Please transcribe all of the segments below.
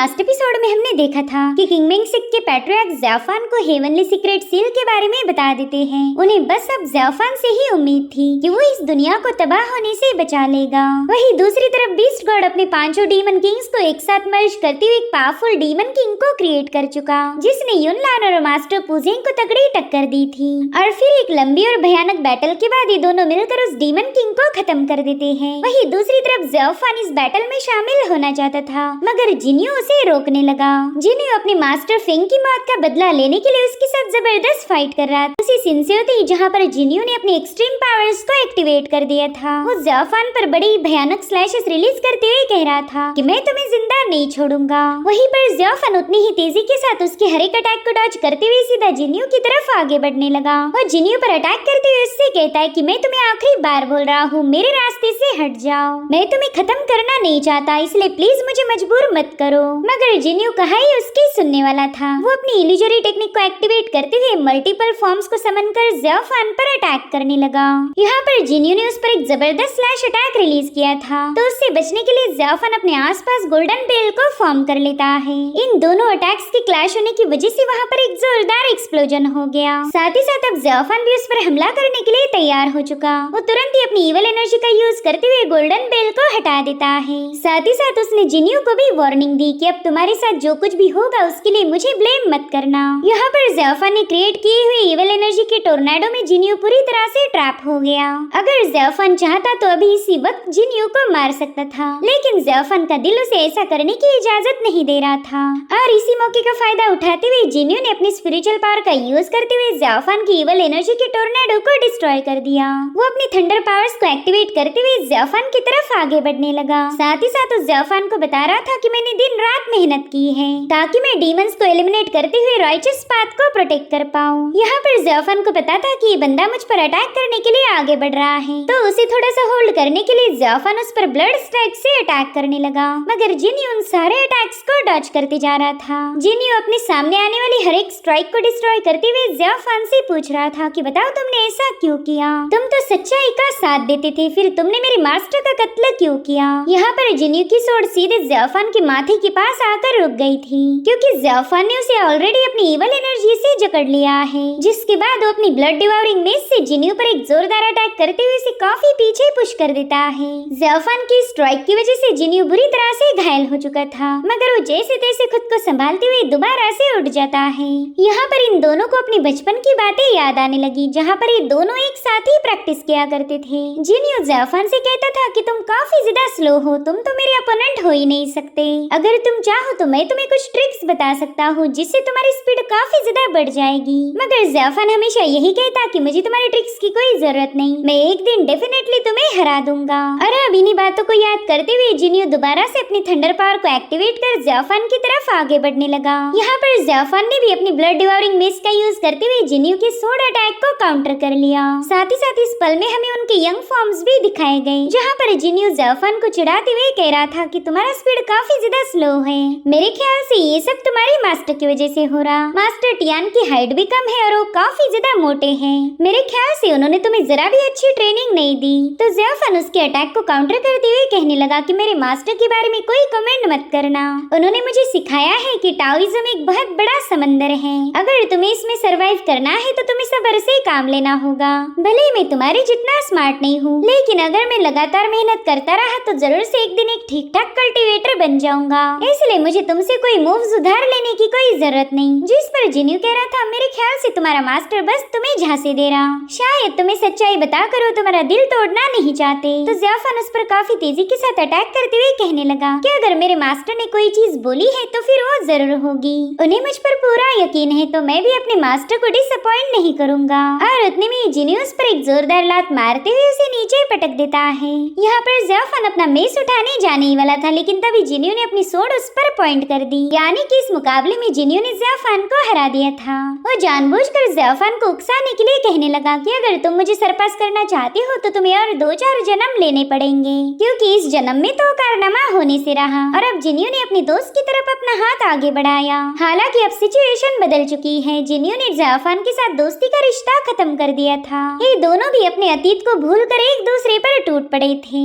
Last episode में हमने देखा था कि किंगमेंग सिक के पैट्रियार्क ज़ेफान को हेवनली सीक्रेट सील के बारे में बता देते हैं। उन्हें बस अब ज़ेफान से ही उम्मीद थी कि वो इस दुनिया को तबाह होने से बचा लेगा। वहीं दूसरी तरफ बीस्ट गॉड अपने 5 डीमन किंग्स को एक साथ मर्ज करते हुए एक पावरफुल डीमन किंग को क्रिएट कर चुका, जिसने युनलान और मास्टर पुजेंग को तगड़ी टक्कर दी थी। और फिर एक लंबी और भयानक बैटल के बाद ये दोनों मिलकर उस डीमन किंग को खत्म कर देते हैं। वहीं दूसरी तरफ ज़ेफान इस बैटल में शामिल होना चाहता था, मगर जिन्यू उसे रोकने लगा। जिन्यू अपने मास्टर फेंग की मौत का बदला लेने के लिए उसके साथ जबरदस्त फाइट कर रहा था। उसी सीन से होती जहाँ पर जिन्यू ने अपने एक्सट्रीम पावर्स को एक्टिवेट कर दिया था। वो ज़ेफान पर बड़ी भयानक स्लैशेस रिलीज करते हुए कह रहा था कि मैं तुम्हें जिंदा नहीं छोड़ूंगा। वहीं पर ज़ेफान उतनी ही तेजी के साथ उसके हर एक अटैक को डॉज करते हुए सीधा जिन्यू की तरफ आगे बढ़ने लगा। वो जिन्यू पर अटैक करते हुए उससे कहता है कि मैं तुम्हें आखिरी बार बोल रहा हूँ, मेरे रास्ते से हट जाओ। मैं तुम्हें खत्म करना नहीं चाहता, इसलिए प्लीज मुझे मजबूर मत करो। मगर जिन्यू कहा ही उसकी सुनने वाला था। वो अपनी इल्यूजरी टेक्निक को एक्टिवेट करते हुए मल्टीपल फॉर्म्स को समन कर ज़ेफान पर अटैक करने लगा। यहाँ पर जिन्यू ने उस पर एक जबरदस्त स्लैश अटैक रिलीज किया था, तो उससे बचने के लिए ज़ेफान अपने आसपास गोल्डन बेल को फॉर्म कर लेता है। इन दोनों अटैक्स के क्लैश होने की वजह से वहाँ पर एक जोरदार एक्सप्लोजन हो गया। साथ ही साथ अब ज़ेफान भी उस पर हमला करने के लिए तैयार हो चुका। वो तुरंत ही अपनी इवल एनर्जी का यूज करते हुए गोल्डन बेल को हटा देता है। साथ ही साथ उसने जिन्यू को भी वार्निंग दी कि अब तुम्हारे साथ जो कुछ भी होगा उसके लिए मुझे ब्लेम मत करना। यहाँ पर ज़ेफान ने क्रिएट किए हुए इवल एनर्जी के टोर्नेडो में जिन्यू पूरी तरह से ट्रैप हो गया। अगर ज़ेफान चाहता तो अभी इसी वक्त जिन्यू को मार सकता था, लेकिन ज़ेफान का दिल उसे ऐसा करने की इजाजत नहीं दे रहा था। और इसी मौके का फायदा उठाते हुए जिन्यू ने अपनी स्पिरिचुअल पावर का यूज करते हुए ज़ेफान की इवल एनर्जी के टोर्नेडो को डिस्ट्रॉय कर दिया। वो अपनी थंडर पावर्स को एक्टिवेट करते हुए ज़ेफान की तरफ आगे बढ़ने लगा। साथ ही साथ उस ज़ेफान को बता रहा था कि मैंने दिन रात मेहनत की है ताकि मैं डीमंस को एलिमिनेट करते हुए राइचस पाथ को प्रोटेक्ट कर पाऊं। यहाँ पर ज़ेफान को पता था कि ये बंदा मुझ पर अटैक करने के लिए आगे बढ़ रहा है, तो उसे थोड़ा सा होल्ड करने के लिए ज़ेफान उस पर ब्लड स्ट्राइक से अटैक करने लगा। मगर जिन्यू उन सारे अटैक्स को डॉज करते जा रहा था। जिन्यू अपने सामने आने वाली हर एक स्ट्राइक को डिस्ट्रॉय करते हुए ज़ेफान से पूछ रहा था कि बताओ तुमने ऐसा क्यों किया? तुम तो सच्चाई का साथ देते थे, फिर तुमने मेरे मास्टर का कत्ल क्यों किया? यहाँ पर जिन्यू की सोच सीधे ज़ेफान के माथे के पास आकर रुक गई थी, क्योंकि ज़ेफान ने उसे ऑलरेडी अपनी इवल एनर्जी से जकड़ लिया है। जिसके बाद वो अपनी ब्लड डिवोरिंग मेस से जिन्यू पर एक जोरदार अटैक करते हुए उसे काफी पीछे पुश कर देता है। ज़ेफान की स्ट्राइक की वजह से जिन्यू बुरी तरह से घायल हो चुका था, मगर वो जैसे तैसे खुद को संभालते हुए दोबारा से उठ जाता है। यहाँ पर इन दोनों को अपनी बचपन की बातें याद आने लगी, जहाँ पर ये दोनों एक साथ ही प्रैक्टिस किया करते थे। जिन्यू ज़ेफान से कहता था कि तुम काफी ज्यादा स्लो हो, तुम तो मेरे अपोनेंट हो ही नहीं सकते। अगर तुम चाहो तो मैं तुम्हें कुछ ट्रिक्स बता सकता हूँ जिससे तुम्हारी स्पीड काफी ज्यादा बढ़ जाएगी। मगर ज़ेफान हमेशा यही कहता कि मुझे तुम्हारी ट्रिक्स की कोई जरूरत नहीं, मैं एक दिन डेफिनेटली तुम्हें हरा दूंगा। अरे अब इन्हीं बातों को याद करते हुए जिन्यू दोबारा से अपनी थंडर पावर को एक्टिवेट कर ज़ेफान की तरफ आगे बढ़ने लगा। यहाँ पर ज़ेफान ने भी अपनी ब्लड डिवोरिंग मेस का यूज करते हुए जिन्यू के स्वॉर्ड अटैक को काउंटर कर लिया। साथ ही साथ इस पल में हमें उनके यंग फॉर्म्स भी दिखाए गए, जहाँ पर जिन्यू ज़ेफान को चिढ़ाते हुए कह रहा था कि तुम्हारा स्पीड काफी ज्यादा स्लो है। मेरे ख्याल से ये सब तुम्हारी मास्टर की वजह से हो रहा। मास्टर टियान की हाइट भी कम है और वो काफी ज्यादा मोटे हैं। मेरे ख्याल से उन्होंने तुम्हें जरा भी अच्छी ट्रेनिंग नहीं दी। तो ज़ेफान उसके अटैक को काउंटर करते हुए कहने लगा कि मेरे मास्टर के बारे में कोई कमेंट मत करना। उन्होंने मुझे सिखाया है कि टाओइज्म एक बहुत बड़ा समंदर है। अगर तुम्हें इसमें सरवाइव करना है तो तुम्हें सब्र से काम लेना होगा। भले मैं तुम्हारे जितना स्मार्ट नहीं हूँ, लेकिन अगर मैं लगातार मेहनत करता रहा तो जरूर से एक दिन एक ठीक ठाक कल्टीवेटर बन जाऊंगा। इसलिए मुझे तुमसे कोई मूव्स उधार लेने की कोई जरूरत नहीं। जिस पर जिन्यू कह रहा था मेरे ख्याल से तुम्हारा मास्टर बस तुम्हें झांसे दे रहा, शायद तुम्हें सच्चाई बता कर तुम्हारा दिल तोड़ना नहीं चाहते। तो ज़ेफान उस पर काफी तेजी के साथ अटैक करते हुए कहने लगा कि अगर मेरे मास्टर ने कोई चीज बोली है तो फिर वो जरूर होगी। उन्हें मुझ पर पूरा यकीन है, तो मैं भी अपने मास्टर को डिसअपॉइंट नहीं करूंगा। और उतने में जिन्यू उस पर एक जोरदार लात मारते हुए उसे नीचे पटक देता है। यहाँ पर ज़ेफान अपना मेस उठाने जाने ही वाला था, लेकिन तभी जिन्यू ने अपनी सोड उस पर पॉइंट कर दी। यानी कि इस मुकाबले में जिन्यू ने ज़ेफान को हरा दिया था। वो जानबूझकर ज़ेफान को उकसाने के लिए कहने लगा कि अगर तुम मुझे सरपास करना चाहते हो तो तुम्हें और 2-4 जन्म लेने पड़ेंगे, क्योंकि इस जन्म में तो कारनामा होने से रहा। और अब जिन्यू ने अपने दोस्त की तरफ अपना हाथ आगे बढ़ाया। हालांकि अब सिचुएशन बदल चुकी है। जिन्यू ने ज़ेफान के साथ दोस्ती का रिश्ता खत्म कर दिया था। ये दोनों भी अपने अतीत को भूलकर एक दूसरे पर टूट पड़े थे।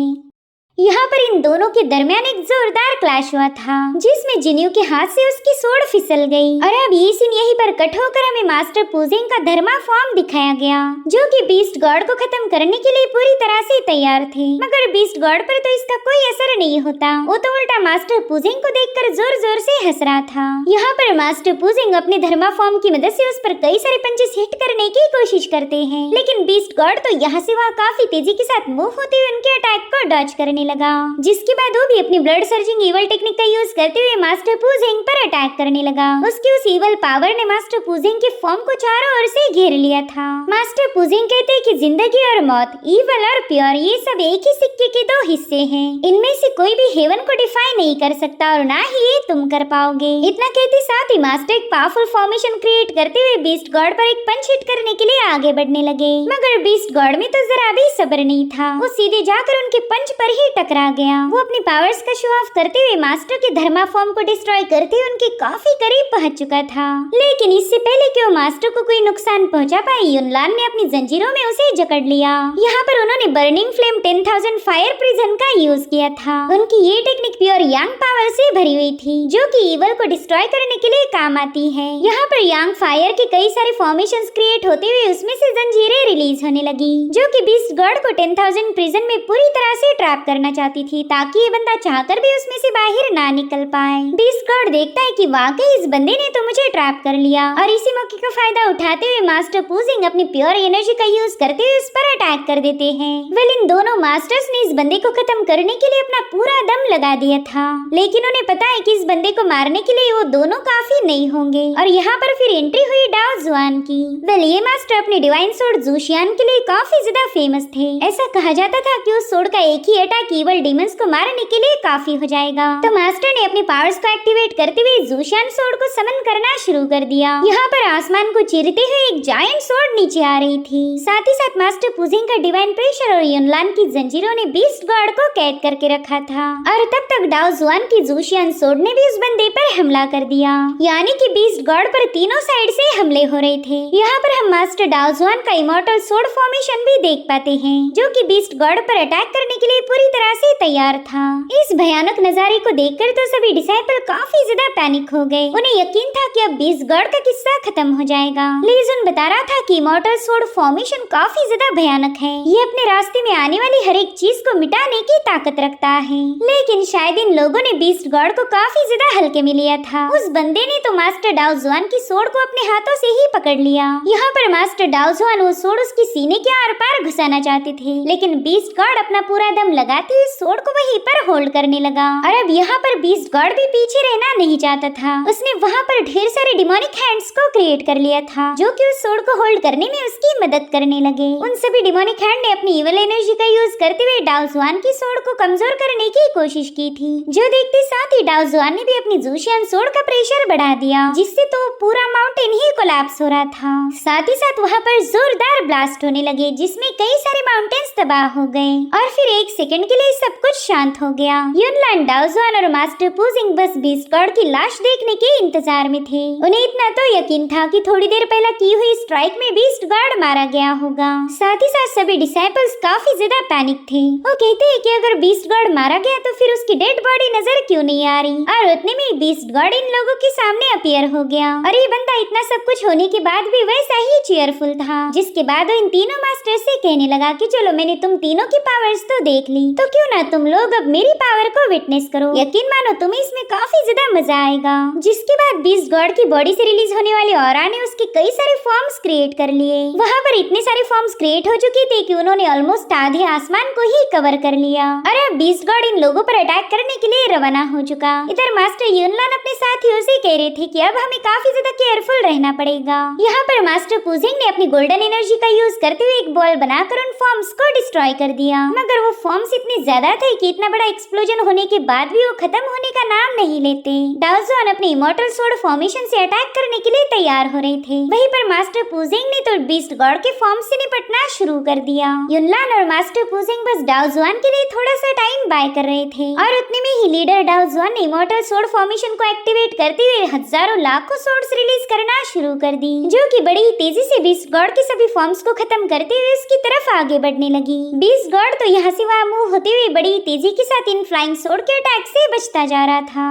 यहाँ पर इन दोनों के दरमियान एक जोरदार क्लैश हुआ था, जिसमें जिन्यू के हाथ से उसकी सोड फिसल गई। और अब ये सीन यहीं पर कट होकर हमें मास्टर पुजिंग का धर्मा फॉर्म दिखाया गया, जो कि बीस्ट गॉड को खत्म करने के लिए पूरी तरह से तैयार थे। मगर बीस्ट गॉड पर तो इसका कोई असर नहीं होता, वो तो उल्टा मास्टर पुजिंग को देखकर जोर जोर से हंस रहा था। यहाँ पर मास्टर पुजिंग अपने धर्मा फॉर्म की मदद से उस पर कई सारे पंचेस हिट करने की कोशिश करते हैं, लेकिन बीस्ट गॉड तो यहाँ से वहाँ काफी तेजी के साथ मूव होते हुए उनके अटैक को डॉज करने लगा, जिसके बाद वो भी अपनी ब्लड सर्जिंग इवल टेक्निक का यूज करते हुए मास्टर पुजिंग पर अटैक करने लगा। उसकी उस इवल पावर ने मास्टर पुजिंग के फॉर्म को चारों ओर से घेर लिया था। मास्टर पुजिंग कहते हैं कि जिंदगी और मौत, इवल और प्योर, ये सब एक ही सिक्के के दो हिस्से हैं। इनमें से कोई भी हेवन को डिफाइन नहीं कर सकता और ना ही ये तुम कर पाओगे। इतना कहते साथ ही मास्टर एक पावरफुल फॉर्मेशन क्रिएट करते हुए बीस्ट गॉड पर एक पंच हिट करने के लिए आगे बढ़ने लगे। मगर बीस्ट गॉड में तो जरा भी सब्र नहीं था, वो सीधे जाकर उनके पंच पर ही टकरा गया। वो अपनी पावर्स का शो ऑफ करते हुए मास्टर के धर्मा फॉर्म को डिस्ट्रॉय करते हुए उनके काफी करीब पहुंच चुका था। लेकिन इससे पहले कि वो मास्टर को कोई नुकसान पहुंचा पाए, युनलान ने अपनी जंजीरों में उसे जकड़ लिया। यहाँ पर उन्होंने बर्निंग फ्लेम 10,000 फायर प्रिजन का यूज किया था। उनकी ये टेक्निक प्योर यांग पावर से भरी हुई थी, जो कि इवल को डिस्ट्रॉय करने के लिए काम आती है। यहाँ पर यांग फायर के कई सारे फॉर्मेशंस क्रिएट होते हुए उसमें से जंजीरें रिलीज होने लगी, जो कि बीस्ट गॉड को 10,000 प्रिजन में पूरी तरह से ट्रैप करना चाहती थी, ताकि ये बंदा चाहकर भी उसमें से बाहर ना निकल पाए। बीस्ट गॉड देखता है कि वाकई इस बंदे ने तो मुझे ट्रैप कर लिया, और इसी मौके का फायदा उठाते हुए मास्टर पुजिंग अपनी प्योर एनर्जी का यूज करते हुए उस पर अटैक कर देते हैं। वेल, इन दोनों मास्टर्स ने इस बंदे को खत्म करने के लिए अपना पूरा दम लगा दिया था, लेकिन उन्हें पता है कि इस बंदे को मारने के लिए वो दोनों काफी नहीं होंगे। और यहाँ पर फिर एंट्री हुई डाओ जुआन की। वेल, ये मास्टर अपनी डिवाइन सोर्ड जूशियान के लिए काफी ज्यादा फेमस थे। ऐसा कहा जाता था कि उस सोर्ड का एक ही अटैक इवल डीमंस को मारने के लिए काफी हो जाएगा। तो मास्टर ने अपनी पावर्स को एक्टिवेट करते हुए जूशियान सोर्ड को समन करना शुरू कर दिया। यहाँ पर आसमान को चीरते हुए एक जायंट सोर्ड नीचे आ रही थी। साथ ही साथ मास्टर पुजिंग का डिवाइन प्रेशर और युनलान की जंजीरों ने बीस्ट गॉड को कैद करके रखा था, और तब तक डाओ जुआन की जूशियान सोर्ड ने भी उस बंदे पर हमला कर दिया। यानी कि बीस्ट गॉड पर तीनों साइड से हमले हो रहे थे। यहाँ पर हम मास्टर डाओ जुआन का इमॉर्टल सोर्ड फॉर्मेशन भी देख पाते हैं, जो कि बीस्ट गॉड पर अटैक करने के लिए पूरी तरह से तैयार था। इस भयानक नजारे को देखकर तो सभी डिसाइपल काफी ज्यादा पैनिक हो गए। उन्हें यकीन था कि अब बीस्ट गॉड का किस्सा खत्म हो जाएगा। लीजुन बता रहा था कि इमॉर्टल सोर्ड फॉर्मेशन काफी ज्यादा भयानक है, ये अपने रास्ते में आने वाली हर एक चीज को मिटाने की ताकत रखता है। लेकिन शायद इन लोगों ने बीस्ट गॉड को काफी ज्यादा हल्के में लिया था। उस बंदे ने तो मास्टर डाओ जुआन की सोर्ड को अपने हाथों से ही पकड़ लिया। यहाँ पर मास्टर डाओ जुआन वो सोर्ड उसकी सीने के आर पार घुसाना चाहते थे, लेकिन बीस्ट गॉड अपना पूरा दम लगाते हुए सोर्ड को वहीं पर होल्ड करने लगा। और अब यहाँ पर बीस्ट गॉड भी पीछे रहना नहीं चाहता था। उसने वहाँ पर ढेर सारे डिमोनिक हैंड्स को क्रिएट कर लिया था, जो कि उस सोर्ड को होल्ड करने में उसकी मदद करने लगे। उन सभी डिमोनिक हैंड ने अपनी इवल एनर्जी का यूज करते हुए डाओ जुआन की सोर्ड को कमजोर करने की कोशिश की थी, जो देखते साथ ही डाओ जुआन ने भी अपनी जूशियन सोर्ड का प्रेशर बढ़ा दिया, जिससे तो पूरा माउंटेन ही कोलैप्स हो रहा था। साथ ही साथ वहाँ पर जोरदार ब्लास्ट होने लगे, जिसमें कई सारे माउंटेन्स तबाह हो गए, और फिर एक सेकंड के लिए सब कुछ शांत हो गया। युनलान, डाओ जुआन और मास्टर पुजिंग बस बीस्ट गॉड की लाश देखने के इंतजार में थे। उन्हें इतना तो यकीन था कि थोड़ी देर पहले की हुई स्ट्राइक में बीस्ट गॉड मारा गया होगा। साथ ही साथ सभी डिसाइपल्स काफी ज्यादा पैनिक थे। वो कहते हैं कि अगर बीस्ट गॉड मारा गया तो फिर उसकी डेड बॉडी नजर क्यों नहीं आ रही, और उतने में बीस्ट गॉड इन लोगों के सामने अपीयर हो गया। और ये बंदा इतना सब कुछ होने के बाद भी वैसा ही चीयरफुल था, जिसके बाद वो इन तीनों मास्टर से कहने लगा कि चलो मैंने तुम तीनों की पावर्स तो देख ली, तो क्यों ना तुम लोग अब मेरी पावर को विटनेस करो। यकीन मानो तुम्हें इसमें काफी ज्यादा मजा आएगा। जिसके बाद बीस्ट गॉड की बॉडी से रिलीज होने वाली ऑरा ने उसके कई सारे फॉर्म्स क्रिएट कर लिए। वहाँ पर इतने सारे फॉर्म्स क्रिएट हो चुके थे कि उन्होंने ऑलमोस्ट आधे आसमान को ही कवर कर लिया। और अब बीस्ट गॉड इन लोगों पर अटैक करने के लिए रवाना हो चुका। इधर मास्टर युनलान अपने साथियों से कह रहे थे कि अब हमें काफी ज्यादा केयरफुल रहना पड़ेगा। यहाँ पर मास्टर पुजिंग ने अपनी गोल्डन एनर्जी का यूज करते हुए एक बॉल बनाकर उन फॉर्म्स को डिस्ट्रॉय कर दिया, मगर वो फॉर्म्स इतने ज्यादा थे कि इतना बड़ा एक्सप्लोजन होने के बाद भी वो खत्म होने का नाम नहीं लेते। डाओ जुआन अपने इमॉर्टल सोर्ड फॉर्मेशन से अटैक करने के लिए तैयार हो रहे थे। वहीं पर मास्टर पुजिंग ने तो बीस्ट गॉड के फॉर्म से निपटना शुरू कर दिया। युनलान और मास्टर पुजिंग बस डाओ जुआन के लिए थोड़ा सा टाइम बाय कर रहे थे, और उतने में ही लीडर डाओ जुआन ने इमॉर्टल सोर्ड फॉर्मेशन को एक्टिवेट करते हुए हजारों लाखों सोर्ड्स रिलीज करना शुरू कर दी, जो कि बड़ी ही तेजी से बीस्ट गॉड के सभी फॉर्म्स को खत्म करते हुए उसकी तरफ आगे बढ़ने लगी। बीस्ट गॉड तो यहाँ से वहाँ मूव होते होते हुए बड़ी तेजी के साथ इन फ्लाइंग स्वॉर्ड के अटैक से बचता जा रहा था।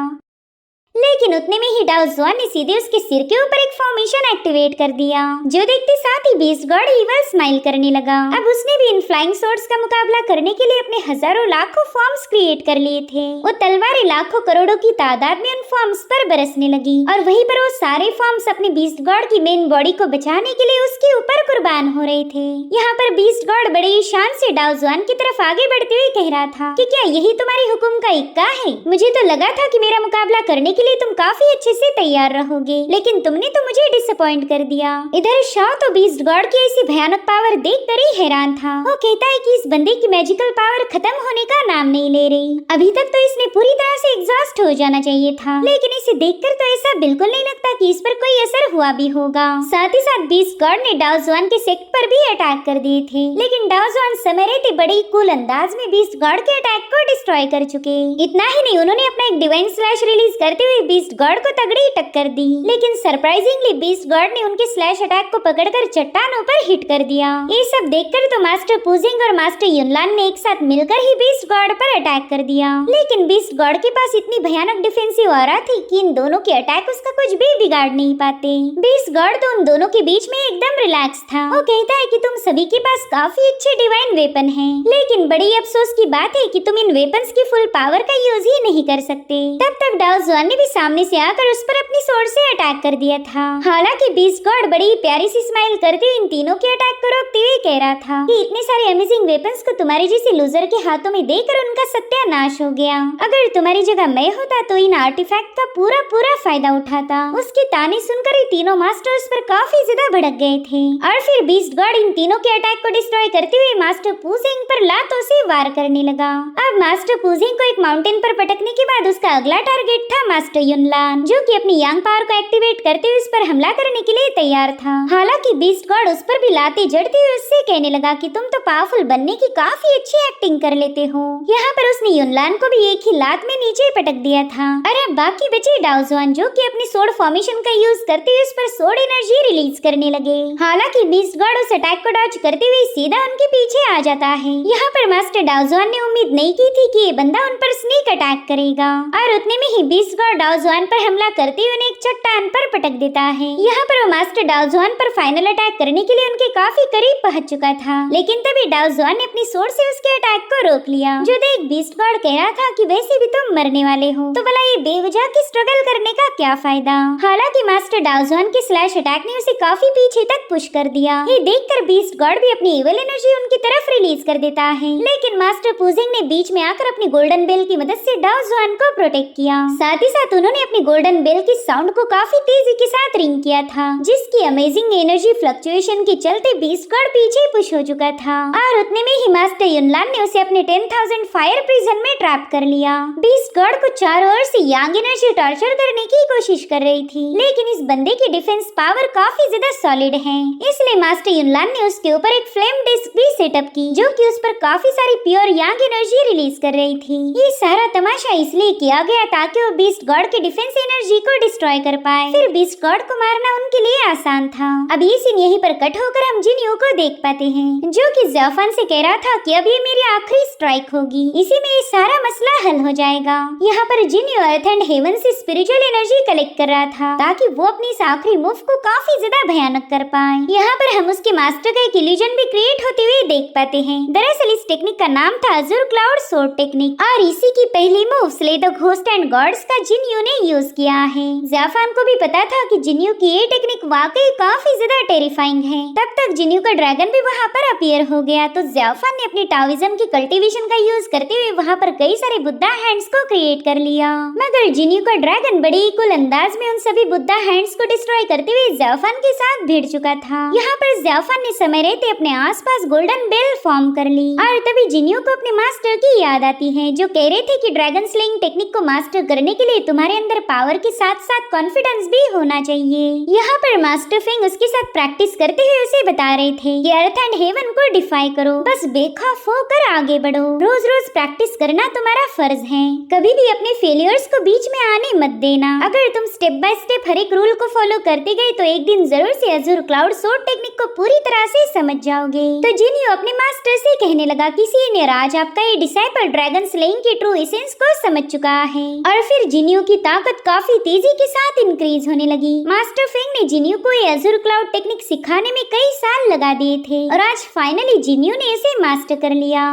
लेकिन उतने में ही डाओ जुआन ने सीधे उसके सिर के ऊपर एक फॉर्मेशन एक्टिवेट कर दिया, जो देखते साथ ही बीस्ट गॉड इवल स्माइल करने लगा। अब उसने भी इन फ्लाइंग स्वॉर्ड्स का मुकाबला करने के लिए अपने हजारों लाखों फॉर्म्स क्रिएट कर लिए थे। वो तलवारें लाखों करोड़ों की तादाद में उन फॉर्म्स पर बरसने लगी और वहीं पर वो सारे फॉर्म्स अपने बीस्ट गॉड की मेन बॉडी को बचाने के लिए उसके ऊपर कुर्बान हो रहे थे। यहाँ पर बीस्ट गॉड बड़े ही शान से डाओ जुआन की तरफ आगे बढ़ते हुए कह रहा था कि क्या यही तुम्हारी हुक्म का इक्का है? मुझे तो लगा था कि मेरा मुकाबला करने के लिए तुम काफी अच्छे से तैयार रहोगे, लेकिन तुमने तो मुझे डिसअपॉइंट कर दिया। इधर शाह तो बीस्ट गॉड की ऐसी भयानक पावर देखकर ही हैरान था। वो कहता है कि इस बंदे की मैजिकल पावर खत्म होने का नाम नहीं ले रही। अभी तक तो इसने पूरी तरह से एग्जॉस्ट हो जाना चाहिए था, लेकिन इसे देखकर तो ऐसा बिल्कुल नहीं लगता कि इस पर कोई असर हुआ भी होगा। साथ ही साथ बीस्ट गॉड ने डाओ जुआन के सेक्ट पर भी अटैक कर दिए थे, लेकिन डाओ जुआन समय रहते बड़े ही कूल अंदाज में बीस्ट गॉड के अटैक को डिस्ट्रॉय कर चुके। इतना ही नहीं, उन्होंने अपना एक डिवाइन स्लैश रिलीज करते हुए बीस्ट गॉड को तगड़ी टक्कर दी, लेकिन सरप्राइजिंगली बीस्ट गॉड ने उनके स्लैश अटैक को पकड़कर चट्टानों पर हिट कर दिया। ये सब देखकर तो मास्टर पुजिंग और मास्टर युनलान ने एक साथ मिलकर ही बीस्ट गॉड पर अटैक कर दिया, लेकिन बीस्ट गॉड के पास इतनी भयानक डिफेंसिव ऑरा थी कि इन दोनों के अटैक उसका कुछ भी बिगाड़ नहीं पाते। बीस्ट गॉड तो उन दोनों के बीच में एकदम रिलैक्स था। वो कहता है कि तुम सभी के पास काफी अच्छे डिवाइन वेपन हैं, लेकिन बड़ी अफसोस की बात है कि तुम इन वेपन्स की फुल पावर का यूज ही नहीं कर सकते। तब तक डाओ जुआन ने भी सामने से आकर उस पर अपनी स्वॉर्ड से अटैक कर दिया था। हालांकि बीस्ट गॉड बड़ी प्यारी सी स्माइल करते हुए इन तीनों के अटैक को रोकते हुए कह रहा था कि इतने सारे अमेजिंग वेपन्स को तुम्हारे जैसे लूजर के हाथों में देकर उनका सत्यानाश हो गया। अगर तुम्हारी जगह मैं होता तो इन आर्टिफैक्ट का पूरा फायदा उठाता। उसके ताने सुनकर ये तीनों मास्टर्स पर काफी ज्यादा भड़क गए थे और फिर बीस्ट गॉड इन तीनों के अटैक को डिस्ट्रॉय करते हुए मास्टर पुजिंग पर लातों से वार करने लगा। अब मास्टर पुजिंग को एक माउंटेन पर पटकने के बाद उसका अगला टारगेट था मास्टर युनलान, जो कि अपनी यांग पावर को एक्टिवेट करते हुए उस पर हमला करने के लिए तैयार था। हालांकि बीस्ट गॉड उस पर भी लाते जड़ते हुए उससे कहने लगा कि तुम तो पावरफुल बनने की काफी अच्छी एक्टिंग कर लेते हो। यहाँ पर उसने युनलान को भी एक ही लात में नीचे पटक दिया था। और अब बाकी बचे डाओ जुआन, जो कि अपनी सोर्ड फॉर्मेशन का यूज करते हुए उस पर सोर्ड एनर्जी रिलीज करने लगे। हालांकि बीस्ट गॉड उस अटैक को डॉज करते हुए सीधा उनके पीछे आ जाता है। यहाँ पर मास्टर डाओ जुआन ने उम्मीद नहीं की थी कि ये बंदा उन पर स्नीक अटैक करेगा और उतने में ही बीस्ट गॉड डाओ जुआन पर हमला करते हुए उन्हें एक चट्टान पर पटक देता है। यहाँ पर वो मास्टर डाओ जुआन पर फाइनल अटैक करने के लिए उनके काफी करीब पहुंच चुका था, लेकिन तभी डाओ जुआन ने अपनी सोर्ड से उसके अटैक को रोक लिया। जो देख बीस्ट गॉड कह रहा था कि वैसे भी तुम मरने वाले हो, तो भला ये बेवजह की स्ट्रगल करने का क्या फायदा। हालांकि मास्टर डाओ जुआन के स्लैश अटैक ने उसे काफी पीछे तक पुश कर दिया। ये देखकर बीस्ट गॉड भी अपनी इविल एनर्जी उनकी तरफ रिलीज कर देता है, लेकिन मास्टर पुजिंग ने बीच में आकर अपनी गोल्डन बेल की मदद से डाओ जुआन को प्रोटेक्ट किया। साथ ही साथ उन्होंने अपनी गोल्डन बेल की साउंड को काफी तेजी के साथ रिंग किया था, जिसकी अमेजिंग एनर्जी फ्लक्चुएशन के चलते बीस्ट गॉड पीछे पुश हो चुका था और उतने में ही मास्टर युनलान ने उसे अपने 10,000 फायर प्रिजन में ट्रैप कर लिया। बीस्ट गॉड को चारों ओर से यांग एनर्जी टॉर्चर करने की कोशिश कर रही थी, लेकिन इस बंदे की डिफेंस पावर काफी ज्यादा सॉलिड है, इसलिए मास्टर युनलान ने उसके ऊपर एक फ्लेम डिस्क भी सेटअप की, जो कि उस पर काफी सारी प्योर यांग एनर्जी रिलीज कर रही थी। ये सारा तमाशा इसलिए किया गया ताकि वो बीस्ट गॉड के डिफेंस एनर्जी को डिस्ट्रॉय कर पाए। फिर बीस्ट गॉड को मारना उनके लिए आसान था। अब ये सीन यहीं पर कट होकर हम जिन्यू को देख पाते हैं, जो कि ज़ेफान से कह रहा था कि अब ये मेरी आखिरी स्ट्राइक होगी, इसी में ये सारा मसला हल हो जाएगा। यहाँ पर जिन्यू अर्थ एंड हेवन से स्पिरिचुअल एनर्जी कलेक्ट कर रहा था ताकि वो अपनी इस आखिरी मूव को काफी ज्यादा भयानक कर पाए। यहाँ पर हम उसके मास्टर का एक इल्यूजन भी क्रिएट होते हुए देख पाते हैं। दरअसल इस टेक्निक का नाम था अज़ुर क्लाउड सोर्ड टेक्निक और इसी की पहली move slay the ghost and gods का जिन्यू ने यूज किया है। ज़ेफान को भी पता था कि जिन्यू की ये टेक्निक वाकई काफी ज्यादा टेरिफाइंग है। तब तक जिन्यू का ड्रैगन भी वहाँ पर अपीयर हो गया, तो ज़ेफान ने अपनी टाओइज्म की कल्टीवेशन का यूज करते हुए वहाँ पर कई सारे बुद्धा हैंड्स को क्रिएट कर लिया। मगर जिन्यू का ड्रैगन बड़ी इक्वल अंदाज में उन सभी बुद्धा हैंड्स को डिस्ट्रॉय करते हुए ज़ेफान के साथ भिड़ चुका था। यहाँ पर ज़ेफान ने समय रहते अपने आसपास गोल्डन बेल फॉर्म कर ली और तभी जिन्यू को अपने मास्टर की याद आती है, जो कह रहे थे कि ड्रैगन स्लेइंग टेक्निक को मास्टर करने के लिए तुम्हारे अंदर पावर के साथ साथ कॉन्फिडेंस भी होना चाहिए। यहाँ पर मास्टर फेंग उसके साथ प्रैक्टिस करते हुए उसे बता रहे थे कि अर्थ एंड हेवन को डिफाई करो, बस बेखौफ होकर आगे बढ़ो, रोज रोज प्रैक्टिस करना तुम्हारा फर्ज है, कभी भी अपने फेलियर्स को बीच में आने मत देना। अगर अगर तुम स्टेप बाय स्टेप हर एक रूल को फॉलो करते गए तो एक दिन जरूर से अज़ूर क्लाउड सोर्ड टेक्निक को पूरी तरह से समझ जाओगे। तो जिनियो अपने मास्टर से कहने लगा कि सीनियर, आज आपका ये डिसाइपल ड्रैगन स्लेइंग की ट्रू एसेंस को समझ चुका है। और फिर जिनियो की ताकत काफी तेजी के साथ इंक्रीज होने लगी। मास्टर फेंग ने जिनियो को ये अज़ूर क्लाउड टेक्निक सिखाने में कई साल लगा दिए थे और आज फाइनली जिनियो ने इसे मास्टर कर लिया।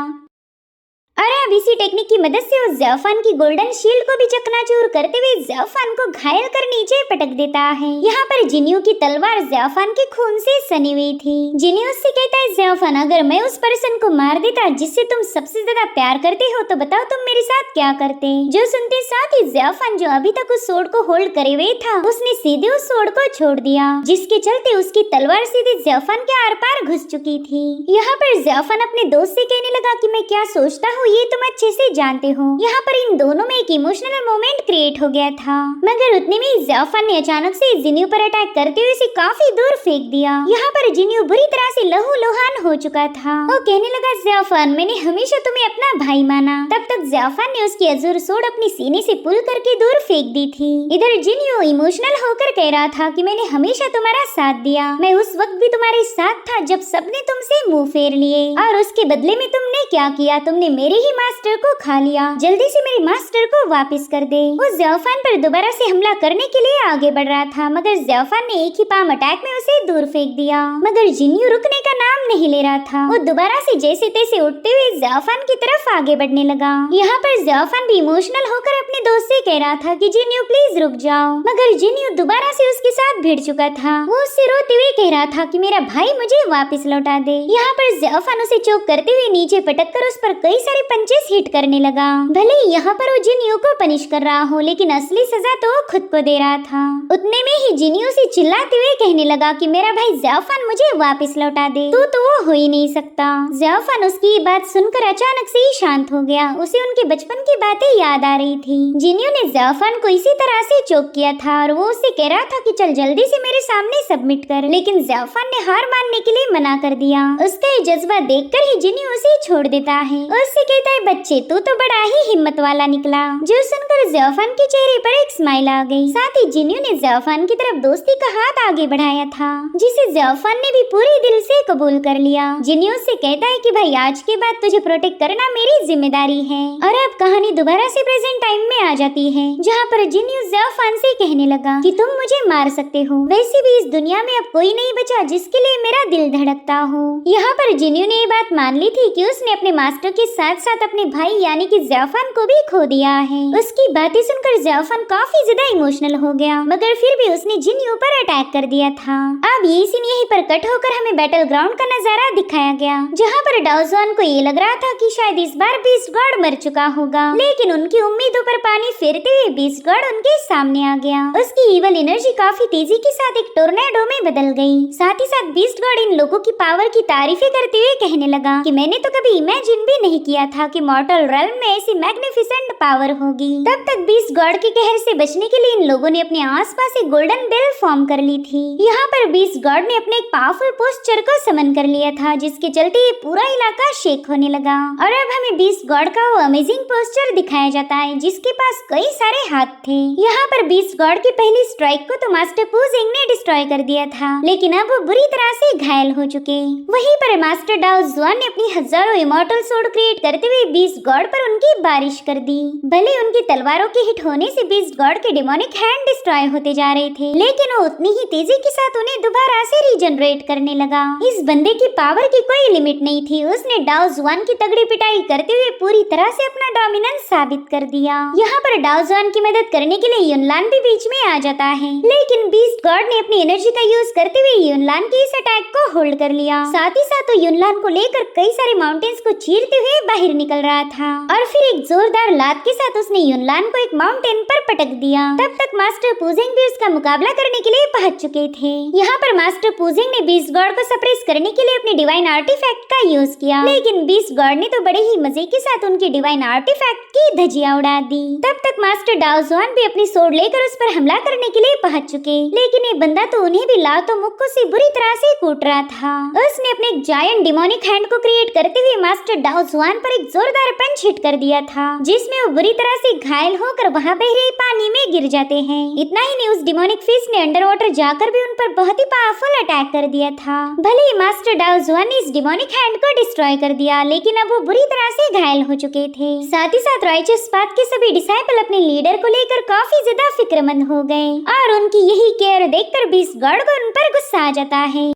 और अब इसी टेक्निक की मदद से वो ज़ेफान की गोल्डन शील्ड को भी चकनाचूर करते हुए ज़ेफान को घायल कर नीचे पटक देता है। यहाँ पर जिनियो की तलवार ज़ेफान के खून से सनी हुई थी। जिनियो से कहता है, ज़ेफान, अगर मैं उस पर्सन को मार देता जिससे तुम सबसे ज्यादा प्यार करते हो तो बताओ तुम मेरे साथ क्या करते। जो सुनते साथ ही ज़ेफान, जो अभी तक उस सोर्ड को होल्ड करे हुए था, उसने सीधे उस सोर्ड को छोड़ दिया, जिसके चलते उसकी तलवार सीधे ज़ेफान के आर पार घुस चुकी थी। यहाँ पर ज़ेफान अपने दोस्त से कहने लगा कि मैं क्या सोचता हूँ ये तुम अच्छे से जानते हो। यहाँ पर इन दोनों में एक इमोशनल मोमेंट क्रिएट हो गया था, मगर उतने में ज़ेफान ने अचानक से जिनियो पर अटैक करते हुए उसे काफी दूर फेंक दिया। यहाँ पर जिनियो बुरी तरह से लहूलुहान हो चुका था। वो कहने लगा, ज़ेफान, मैंने हमेशा तुम्हें अपना भाई माना। तब तक ज़ेफान ने उसकी अज़ूर सोर्ड अपनी सीने से पुल करके दूर फेंक दी थी। इधर जिनियो इमोशनल होकर कह रहा था कि मैंने हमेशा तुम्हारा साथ दिया, मैं उस वक्त भी तुम्हारे साथ था जब सबने तुमसे मुंह फेर लिए, और उसके बदले में तुमने क्या किया, तुमने मेरे ही मास्टर को खा लिया। जल्दी से मेरे मास्टर को वापस कर दे। वो ज़ेफान पर दोबारा से हमला करने के लिए आगे बढ़ रहा था, मगर ज़ेफान ने एक ही पाम अटैक में उसे दूर फेंक दिया। मगर जिनियो रुकने का नाम नहीं ले रहा था। वो दोबारा से जैसे तैसे उठते हुए ज़ेफान की तरफ आगे बढ़ने लगा। यहाँ पर ज़ेफान भी इमोशनल होकर अपने दोस्त से कह रहा था कि जिनियो प्लीज रुक जाओ, मगर जिनियो दोबारा से उसके साथ भिड़ चुका था। वो उससे रोते हुए कह रहा था कि मेरा भाई मुझे वापस लौटा दे। यहाँ पर ज़ेफान उसे चोक करते हुए नीचे पटक कर उस पर कई सारे पंचेस हिट करने लगा। भले ही यहाँ पर वो जिनियो को पनिश कर रहा हो, लेकिन असली सजा तो वो खुद को दे रहा था। उतने में ही जिनियो से चिल्लाते हुए कहने लगा कि मेरा भाई ज़ेफान मुझे वापस लौटा दे। तो वो हो ही नहीं सकता। ज़ेफान उसकी बात सुनकर अचानक से ही शांत हो गया। उसे उनके बचपन की बातें याद आ रही थी। जिनियो ने ज़ेफान को इसी तरह से चोक किया था और वो उससे कह रहा था कि चल जल्दी से मेरे सामने सबमिट कर, लेकिन ज़ेफान ने हार मानने के लिए मना कर दिया। उसका ये जज्बा देखकर ही जिनियो उसे छोड़ देता है। उससे कहता है, बच्चे तू तो बड़ा ही हिम्मत वाला निकला। जो सुनकर ज़ेफान के चेहरे पर एक स्माइल आ गई। साथ ही जिनियो ने ज़ेफान की तरफ दोस्ती का हाथ आगे बढ़ाया था, जिसे ज़ेफान ने भी पूरे दिल से कबूल कर लिया। जिनियो से कहता है कि भाई आज के बाद तुझे प्रोटेक्ट करना मेरी जिम्मेदारी है। और अब कहानी दोबारा से प्रेजेंट टाइम में आ जाती है, जहाँ पर जिनियो ज़ेफान से कहने लगा कि तुम मुझे मार सकते हो, वैसे भी इस दुनिया में अब कोई नहीं बचा जिसके लिए मेरा दिल धड़कता हो। यहाँ पर जिनियो ने ये बात मान ली थी कि उसने अपने मास्टर के साथ साथ अपने भाई यानी कि ज़ेफान को भी खो दिया है। उसकी बातें सुनकर ज़ेफान काफी ज्यादा इमोशनल हो गया, मगर फिर भी उसने जिनियो पर अटैक कर दिया था। अब ये सीन यहीं पर कट होकर हमें बैटल ग्राउंड का नजारा दिखाया गया, जहाँ पर डाओजुआन को ये लग रहा था कि शायद इस बार बीस्ट गॉड मर चुका होगा, लेकिन उनकी उम्मीदों पर पानी फेरते हुए बीस्ट गॉड उनके सामने आ गया। उसकी इवल एनर्जी काफी तेजी के साथ एक टोर्नेडो में बदल गई। साथ ही साथ बीस्ट गॉड इन लोगों की पावर की तारीफें करते हुए कहने लगा कि मैंने तो कभी इमेजिन भी नहीं किया था कि मॉर्टल रेल्म में ऐसी मैग्निफिसेंट पावर होगी। तब तक बीस्ट गॉड के कहर से बचने के लिए इन लोगों ने अपने आसपास एक गोल्डन बेल फॉर्म कर ली थी। यहाँ पर बीस्ट गॉड ने अपने एक पावरफुल पोस्चर को समन कर लिया था, जिसके चलते ये पूरा इलाका शेक होने लगा। और अब हमें बीस्ट गॉड का वो अमेजिंग पोस्चर दिखाया जाता है, जिसके पास कई सारे हाथ थे। यहाँ पर बीस्ट गॉड की पहली स्ट्राइक को तो मास्टर पूजिंग ने डिस्ट्रॉय कर दिया था, लेकिन अब वो बुरी तरह से घायल हो चुके। वहीं पर मास्टर डाओजुआन ने अपनी हजारों इमॉर्टल सोर्ड क्रिएट करते हुए बीस्ट गॉड पर उनकी बारिश कर दी। भले उनकी तलवारों के हिट होने से बीस्ट गॉड के डेमोनिक हैंड डिस्ट्रॉय होते जा रहे थे, लेकिन वो उतनी ही तेजी के साथ उन्हें दोबारा से रीजनरेट करने लगा। इस बंदे की पावर की कोई लिमिट नहीं थी। उसने डाओजुआन की तगड़ी पिटाई करते हुए पूरी तरह से अपना डोमिनेंस साबित कर दिया। यहाँ पर डाओजुआन की मदद करने के लिए युनलान भी बीच में आ जाता है, लेकिन बीस्ट गॉड ने अपनी एनर्जी का यूज करते हुए युनलान के इस अटैक को होल्ड कर लिया। साथ ही साथ वो युनलान को लेकर कई सारे माउंटेन्स को चीरते हुए बाहर निकल रहा था, और फिर एक जोरदार लात के साथ उसने युनलान को एक माउंटेन पर पटक दिया। तब तक मास्टर पूजिंग भी उसका मुकाबला करने के लिए पहुंच चुके थे। यहाँ पर मास्टर पूजिंग ने बीस्ट गॉड को सप्रेस करने के लिए अपने डिवाइन आर्टिफैक्ट का यूज किया, लेकिन बीस्ट गॉड ने तो बड़े ही मजे के साथ उनकी डिवाइन आर्टिफैक्ट की धजिया उड़ा दी। तब तक मास्टर डाओजुआन भी अपनी सोर्ड लेकर उस पर हमला करने के लिए पहुंच चुके, लेकिन ये बंदा तो उन्हें भी लातों मुक्कों से बुरी तरह से कूट रहा था। उसने अपने एक जायंट डिमोनिक हैंड को क्रिएट करते हुए मास्टर डाओजुआन पर एक जोरदार पंच हिट कर दिया था, जिसमें वो बुरी तरह से घायल होकर वहाँ बह रहे पानी में गिर जाते हैं। इतना ही नहीं, उस डिमोनिक फिश ने अंडर वाटर जाकर भी उन पर बहुत ही पावरफुल अटैक कर दिया था। भले ही मास्टर डाओ जुआन ने इस डिमोनिक हैंड को डिस्ट्रॉय कर दिया, लेकिन अब वो बुरी तरह से घायल हो चुके थे। साथ ही साथ राइचस पाथ के सभी डिसाइपल अपने लीडर को लेकर काफी ज्यादा फिक्रमंद हो गए और उनकी यही केयर देखकर बीस्ट गॉड को उन पर गुस्सा आ जाता है।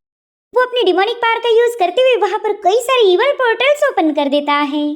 वो अपनी डिमोनिक पावर का यूज करते हुए वहाँ पर कई सारे इवल पोर्टल्स ओपन कर देता है।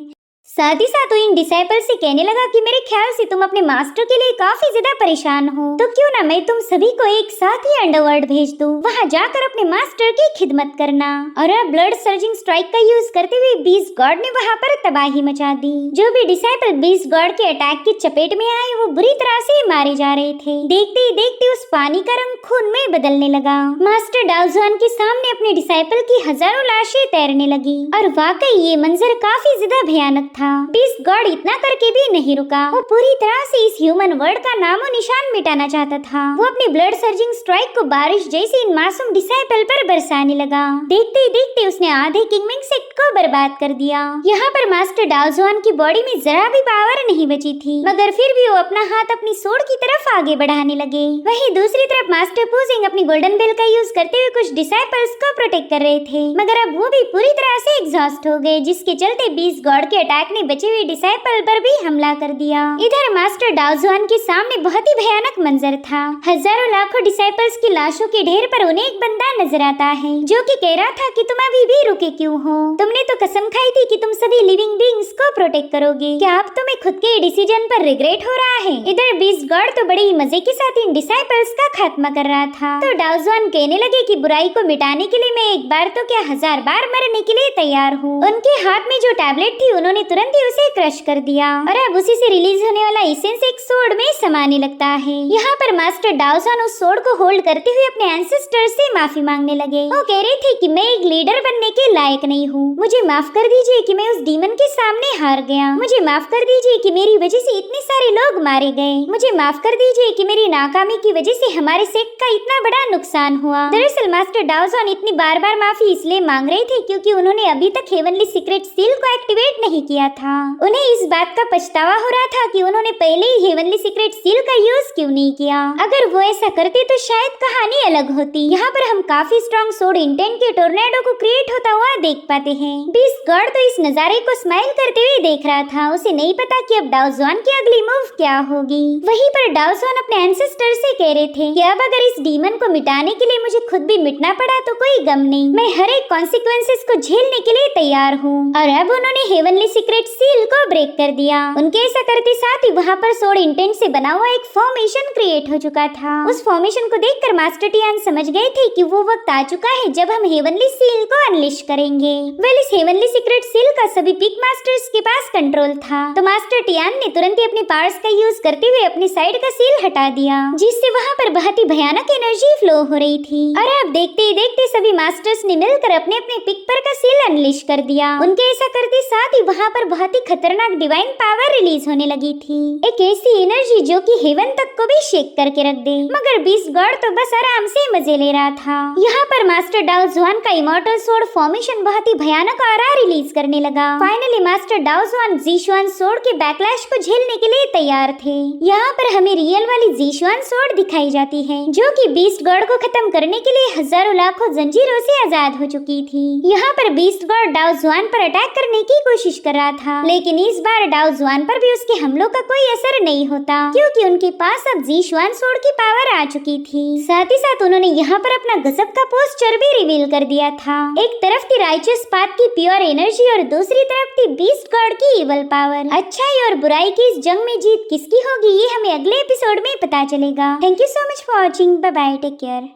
साथ ही साथ वो इन डिसाइपल से कहने लगा कि मेरे ख्याल से तुम अपने मास्टर के लिए काफी ज्यादा परेशान हो, तो क्यों ना मैं तुम सभी को एक साथ ही अंडरवर्ल्ड भेज दूं, वहाँ जाकर अपने मास्टर की खिदमत करना। और अब ब्लड सर्जिंग स्ट्राइक का यूज करते हुए बीस्ट गॉड ने वहाँ पर तबाही मचा दी। जो भी डिसाइपल बीस्ट गॉड के अटैक की चपेट में आए वो बुरी तरह से मारे जा रहे थे। देखते ही देखते उस पानी का रंग खून में बदलने लगा। मास्टर डाओ जुआन के सामने अपने डिसाइपल की हजारों लाशें तैरने लगी और वाकई ये मंजर काफी ज्यादा भयानक था। बीस्ट गॉड इतना करके भी नहीं रुका, वो पूरी तरह से इस ह्यूमन वर्ल्ड का नामो निशान मिटाना चाहता था। वो अपनी ब्लड सर्जिंग स्ट्राइक को बारिश जैसे इन मासूम डिसाइपल पर बरसाने लगा। देखते ही देखते उसने आधे किंगमिंग सेक्ट को बर्बाद कर दिया। यहाँ पर मास्टर डाओ जुआन की बॉडी में जरा भी पावर नहीं बची थी, मगर फिर भी वो अपना हाथ अपनी सोड की तरफ आगे बढ़ाने लगे। वहीं दूसरी तरफ मास्टर पूजिंग अपनी गोल्डन बेल का यूज करते हुए कुछ डिसाइपल्स को प्रोटेक्ट कर रहे थे, मगर अब वो भी पूरी तरह से एग्जॉस्ट हो गए, जिसके चलते बीस्ट गॉड के अटैक ने बचे हुए डिसाइपल पर भी हमला कर दिया। इधर मास्टर डाओ जुआन के सामने बहुत ही भयानक मंजर था। हजारों लाखों डिसाइपल्स की लाशों के ढेर पर उन्हें एक बंदा नजर आता है, जो कि कह रहा था कि तुम अभी भी रुके क्यों हो? तुमने तो कसम खाई थी कि तुम सभी लिविंग बीइंग्स को प्रोटेक्ट करोगे। क्या अब तुम्हें खुद के डिसीजन पर रिग्रेट हो रहा है? इधर बीस्ट गॉड तो बड़े ही मजे के साथ इन डिसाइपल्स का खात्मा कर रहा था, तो डाओ जुआन कहने लगे कि बुराई को मिटाने के लिए मैं एक बार तो क्या 1000 बार मरने के लिए तैयार हूँ। उनके हाथ में जो टैबलेट थी उन्होंने तुरंत ही उसे क्रश कर दिया और अब उसी से रिलीज होने वाला एसेंस एक सोड में समाने लगता है। यहाँ पर मास्टर डाओ जुआन उस सोड को होल्ड करते हुए अपने एंसेस्टर से माफी मांगने लगे। वो कह रहे थे कि मैं एक लीडर बनने के लायक नहीं हूँ, मुझे माफ कर दीजिए कि मैं उस डीमन के सामने हार गया, मुझे माफ कर दीजिए कि मेरी वजह से इतने सारे लोग मारे गए, मुझे माफ कर दीजिए कि मेरी नाकामी की वजह से हमारे सेक्ट का इतना बड़ा नुकसान हुआ। दरअसल मास्टर डाओ जुआन इतनी बार बार माफी इसलिए मांग रहे थे क्योंकि उन्होंने अभी तक हेवनली सीक्रेट सील को एक्टिवेट नहीं किया था। उन्हें इस बात का पछतावा हो रहा था कि उन्होंने पहले ही हेवनली सीक्रेट सील का यूज क्यों नहीं किया। अगर वो ऐसा करते तो शायद कहानी अलग होती। यहाँ पर हम काफी स्ट्रॉन्ग सोड इंटेंट के टोर्नेडो को क्रिएट होता हुआ देख पाते हैं। बीस्ट गॉड तो इस नजारे को स्माइल करते हुए देख रहा था, उसे नहीं पता कि अब डाओ जुआन की अगली मूव क्या होगी। वहीं पर डाओ जुआन अपने एंसेस्टर से कह रहे थे कि अब अगर इस डीमन को मिटाने के लिए मुझे खुद भी मिटना पड़ा तो कोई गम नहीं, मैं हर एक कॉन्सिक्वेंसेस को झेलने के लिए तैयार हूँ। और अब उन्होंने हेवनली सीक्रेट सील को ब्रेक कर दिया। उनके ऐसा करते साथ ही वहाँ पर सोड इंटेंट से बना हुआ एक फॉर्मेशन क्रिएट हो चुका था। उस फॉर्मेशन को देखकर मास्टर टियान समझ गए थे कि वो वक्त आ चुका है जब हम हेवनली सील को अनलिश करेंगे। वेल, इस हेवनली सीक्रेट सील का सभी पिक मास्टर्स के पास कंट्रोल था, तो मास्टर टियान ने तुरंत ही अपनी पावर्स का यूज करते हुए अपनी साइड का सील हटा दिया, जिससे वहाँ पर बहुत ही भयानक एनर्जी फ्लो हो रही थी। और अब देखते ही देखते सभी मास्टर्स ने मिलकर अपने अपने पिक पर का सील अनलिश कर दिया। उनके ऐसा करते साथ ही वहाँ पर बहुत ही खतरनाक डिवाइन पावर रिलीज होने लगी थी, एक ऐसी एनर्जी जो कि हेवन तक को भी शेक करके रख दे। मगर बीस्ट गॉड तो बस आराम से मजे ले रहा था। यहाँ पर मास्टर डाओ जुआन का इमॉर्टल सोड फॉर्मेशन बहुत ही भयानक ऑरा रिलीज करने लगा। फाइनली मास्टर डाओ जुआन ज़ीशुआन सोड के बैकलैश को झेलने के लिए तैयार थे। यहाँ पर हमें रियल वाली ज़ीशुआन सोड दिखाई जाती है, जो कि बीस्ट गॉड को खत्म करने के लिए हजारों लाखों जंजीरों से आजाद हो चुकी थी। यहाँ पर बीस्ट गॉड डाओ जुआन पर अटैक करने की कोशिश कर रहा था, लेकिन इस बार डाओ जुआन पर भी उसके हमलों का कोई असर नहीं होता, क्योंकि उनके पास अब ज़ीशुआन सोड की पावर आ चुकी थी। साथ ही साथ उन्होंने यहाँ पर अपना गजब का पोस्चर भी रिवील कर दिया था। एक तरफ थी राइचस पाथ की प्योर एनर्जी और दूसरी तरफ थी बीस्ट गॉड की इवल पावर। अच्छाई और बुराई की इस जंग में जीत किसकी होगी ये हमें अगले एपिसोड में पता चलेगा। Thank you so much for watching. Bye bye, take care.